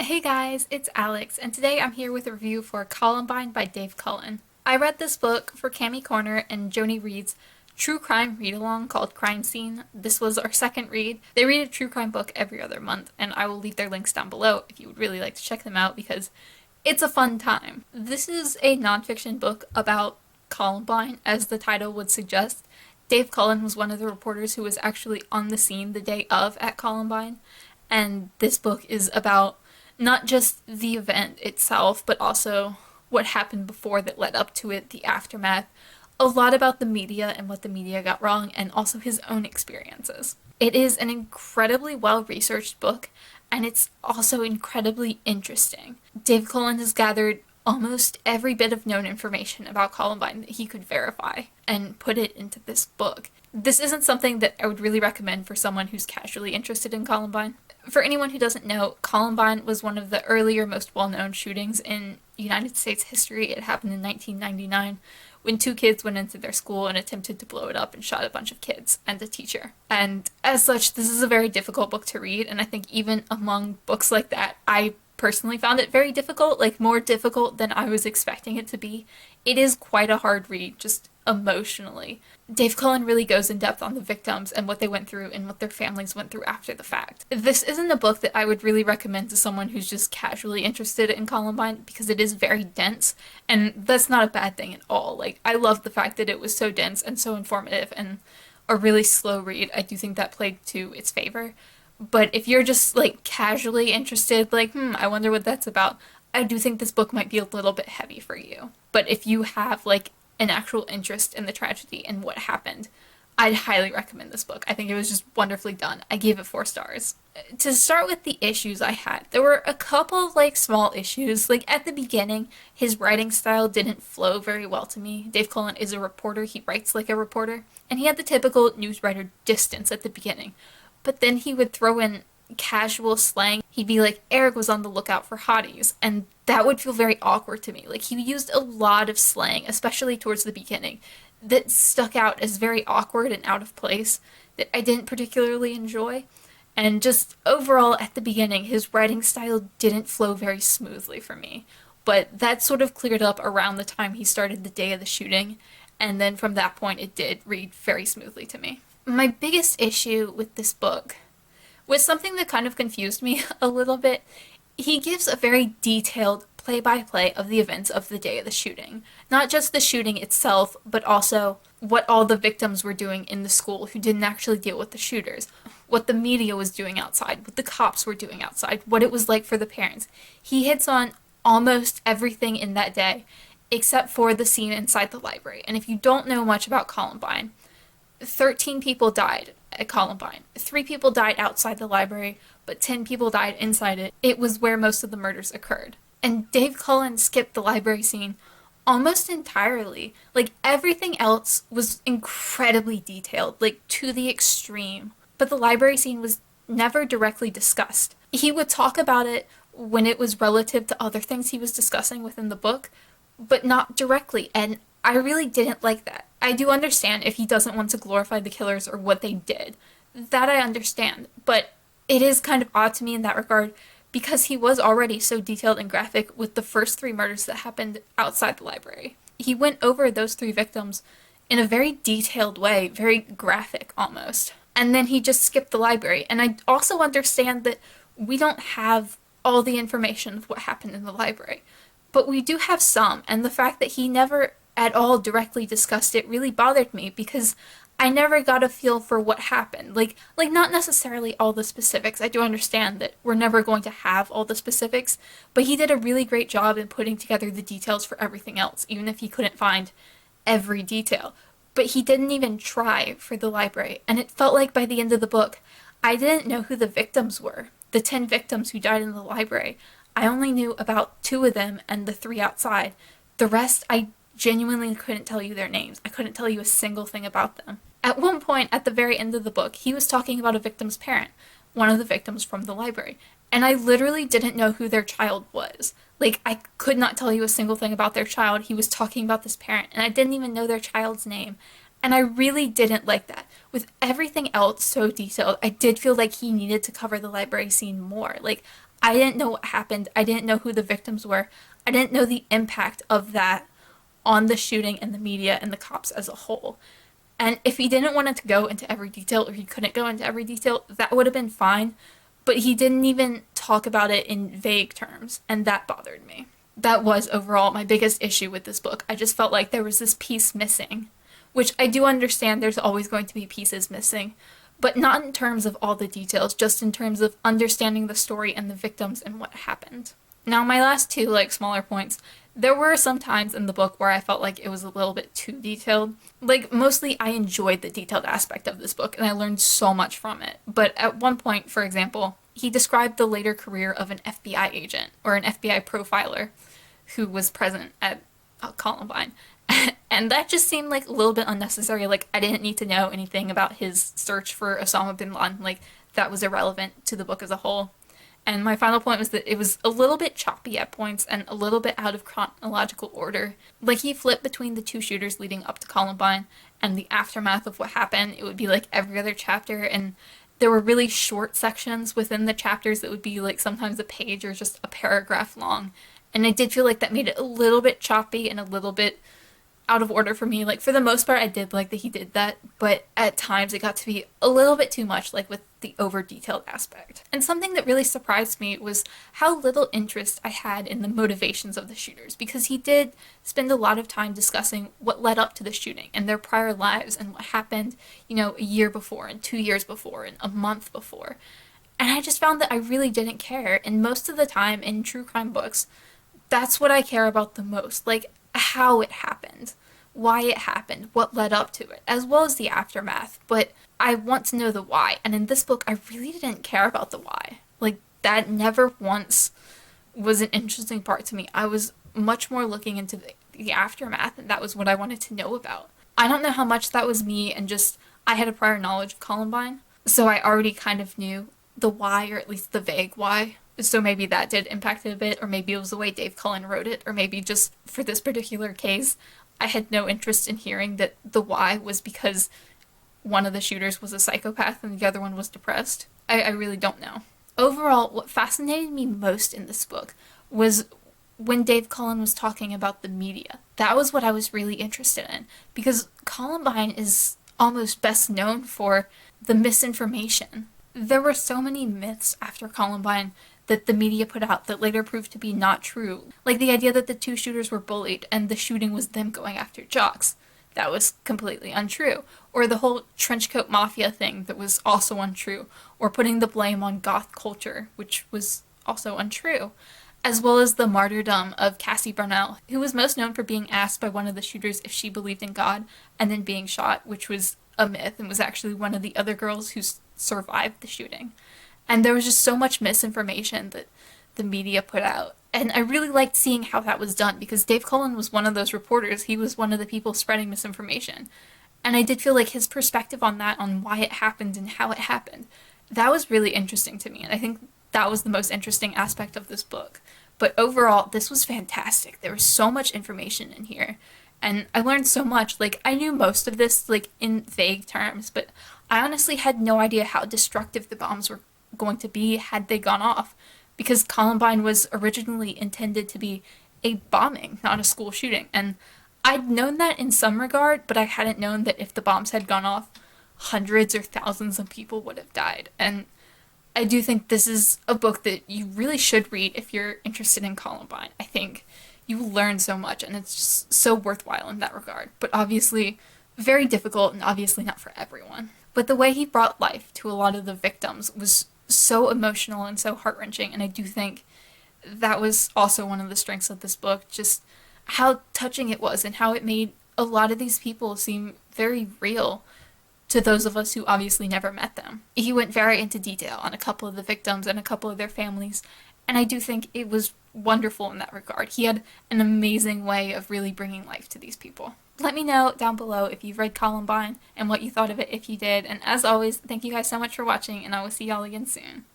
Hey guys, it's Alex, and today I'm here with a review for Columbine by Dave Cullen. I read this book for Cami Corner and Joni Reed's true crime read-along called Crime Scene. This was our second read. They read a true crime book every other month, and I will leave their links down below if you would really like to check them out because it's a fun time. This is a nonfiction book about Columbine, as the title would suggest. Dave Cullen was one of the reporters who was actually on the scene the day of at Columbine, and this book is about not just the event itself, but also what happened before that led up to it, the aftermath, a lot about the media and what the media got wrong, and also his own experiences. It is an incredibly well-researched book, and it's also incredibly interesting. Dave Cullen has gathered almost every bit of known information about Columbine that he could verify and put it into this book. This isn't something that I would really recommend for someone who's casually interested in Columbine. For anyone who doesn't know, Columbine was one of the earlier, most well-known shootings in United States history. It happened in 1999 when two kids went into their school and attempted to blow it up and shot a bunch of kids and a teacher. And as such, this is a very difficult book to read, and I think even among books like that, I personally found it very difficult, like more difficult than I was expecting it to be. It is quite a hard read, just emotionally. Dave Cullen really goes in depth on the victims and what they went through and what their families went through after the fact. This isn't a book that I would really recommend to someone who's just casually interested in Columbine because it is very dense, and that's not a bad thing at all. Like, I love the fact that it was so dense and so informative and a really slow read. I do think that played to its favor. But if you're just like casually interested, like, I wonder what that's about, I do think this book might be a little bit heavy for you. But if you have like an actual interest in the tragedy and what happened, I'd highly recommend this book. I think it was just wonderfully done. I gave it 4 stars. To start with the issues I had, there were a couple like small issues. Like at the beginning, his writing style didn't flow very well to me. Dave Cullen is a reporter, he writes like a reporter, and he had the typical news writer distance at the beginning. But then he would throw in casual slang. He'd be like, Eric was on the lookout for hotties, and that would feel very awkward to me. Like, he used a lot of slang, especially towards the beginning, that stuck out as very awkward and out of place, that I didn't particularly enjoy. And just overall, at the beginning, his writing style didn't flow very smoothly for me. But that sort of cleared up around the time he started the day of the shooting, and then from that point, it did read very smoothly to me. My biggest issue with this book was something that kind of confused me a little bit. He gives a very detailed play-by-play of the events of the day of the shooting. Not just the shooting itself, but also what all the victims were doing in the school who didn't actually deal with the shooters, what the media was doing outside, what the cops were doing outside, what it was like for the parents. He hits on almost everything in that day, except for the scene inside the library. And if you don't know much about Columbine, 13 people died at Columbine. 3 people died outside the library, but 10 people died inside it. It was where most of the murders occurred. And Dave Cullen skipped the library scene almost entirely. Like, everything else was incredibly detailed, like, to the extreme. But the library scene was never directly discussed. He would talk about it when it was relative to other things he was discussing within the book, but not directly, and I really didn't like that. I do understand if he doesn't want to glorify the killers or what they did. That I understand, but it is kind of odd to me in that regard because he was already so detailed and graphic with the first 3 murders that happened outside the library. He went over those 3 victims in a very detailed way, very graphic almost. And then he just skipped the library. And I also understand that we don't have all the information of what happened in the library, but we do have some, and the fact that he never at all directly discussed it really bothered me because I never got a feel for what happened. Like not necessarily all the specifics. I do understand that we're never going to have all the specifics, but he did a really great job in putting together the details for everything else, even if he couldn't find every detail. But he didn't even try for the library, and it felt like by the end of the book, I didn't know who the victims were. The 10 victims who died in the library. I only knew about 2 of them and the 3 outside. The rest, I genuinely couldn't tell you their names. I couldn't tell you a single thing about them. At one point, at the very end of the book, he was talking about a victim's parent, one of the victims from the library, and I literally didn't know who their child was. Like, I could not tell you a single thing about their child. He was talking about this parent, and I didn't even know their child's name. And I really didn't like that. With everything else so detailed, I did feel like he needed to cover the library scene more. Like, I didn't know what happened. I didn't know who the victims were. I didn't know the impact of that on the shooting and the media and the cops as a whole. And if he didn't want to go into every detail, or he couldn't go into every detail, that would have been fine. But he didn't even talk about it in vague terms, and that bothered me. That was overall my biggest issue with this book. I just felt like there was this piece missing, which I do understand there's always going to be pieces missing, but not in terms of all the details, just in terms of understanding the story and the victims and what happened. Now, my last two, like, smaller points, there were some times in the book where I felt like it was a little bit too detailed. Like, mostly I enjoyed the detailed aspect of this book, and I learned so much from it. But at one point, for example, he described the later career of an FBI agent, or an FBI profiler, who was present at Columbine. And that just seemed like a little bit unnecessary. Like, I didn't need to know anything about his search for Osama bin Laden. Like, that was irrelevant to the book as a whole. And my final point was that it was a little bit choppy at points and a little bit out of chronological order. Like, he flipped between the two shooters leading up to Columbine and the aftermath of what happened. It would be like every other chapter, and there were really short sections within the chapters that would be like sometimes a page or just a paragraph long. And I did feel like that made it a little bit choppy and a little bit out of order for me. Like, for the most part, I did like that he did that, but at times it got to be a little bit too much, like with the over detailed aspect. And something that really surprised me was how little interest I had in the motivations of the shooters, because he did spend a lot of time discussing what led up to the shooting and their prior lives and what happened, you know, a year before and 2 years before and a month before. And I just found that I really didn't care. And most of the time in true crime books, that's what I care about the most. Like, how it happened, why it happened, what led up to it, as well as the aftermath. But I want to know the why. And in this book, I really didn't care about the why. Like, that never once was an interesting part to me. I was much more looking into the aftermath, and that was what I wanted to know about. I don't know how much that was me and just I had a prior knowledge of Columbine, so I already kind of knew the why, or at least the vague why. So maybe that did impact it a bit, or maybe it was the way Dave Cullen wrote it, or maybe just for this particular case, I had no interest in hearing that the why was because one of the shooters was a psychopath and the other one was depressed. I really don't know. Overall, what fascinated me most in this book was when Dave Cullen was talking about the media. That was what I was really interested in, because Columbine is almost best known for the misinformation. There were so many myths after Columbine that the media put out that later proved to be not true. Like the idea that the two shooters were bullied and the shooting was them going after jocks. That was completely untrue. Or the whole trenchcoat mafia thing that was also untrue. Or putting the blame on goth culture, which was also untrue. As well as the martyrdom of Cassie Brownell, who was most known for being asked by one of the shooters if she believed in God and then being shot, which was a myth and was actually one of the other girls who survived the shooting. And there was just so much misinformation that the media put out. And I really liked seeing how that was done, because Dave Cullen was one of those reporters. He was one of the people spreading misinformation. And I did feel like his perspective on that, on why it happened and how it happened, that was really interesting to me. And I think that was the most interesting aspect of this book. But overall, this was fantastic. There was so much information in here. And I learned so much. Like, I knew most of this, like, in vague terms, but I honestly had no idea how destructive the bombs were going to be had they gone off, because Columbine was originally intended to be a bombing, not a school shooting. And I'd known that in some regard, but I hadn't known that if the bombs had gone off, hundreds or thousands of people would have died. And I do think this is a book that you really should read if you're interested in Columbine. I think you will learn so much, and it's just so worthwhile in that regard. But obviously very difficult, and obviously not for everyone. But the way he brought life to a lot of the victims was so emotional and so heart-wrenching, and I do think that was also one of the strengths of this book, just how touching it was and how it made a lot of these people seem very real to those of us who obviously never met them. He went very into detail on a couple of the victims and a couple of their families, and I do think it was wonderful in that regard. He had an amazing way of really bringing life to these people. Let me know down below if you've read Columbine and what you thought of it if you did. And as always, thank you guys so much for watching, and I will see y'all again soon.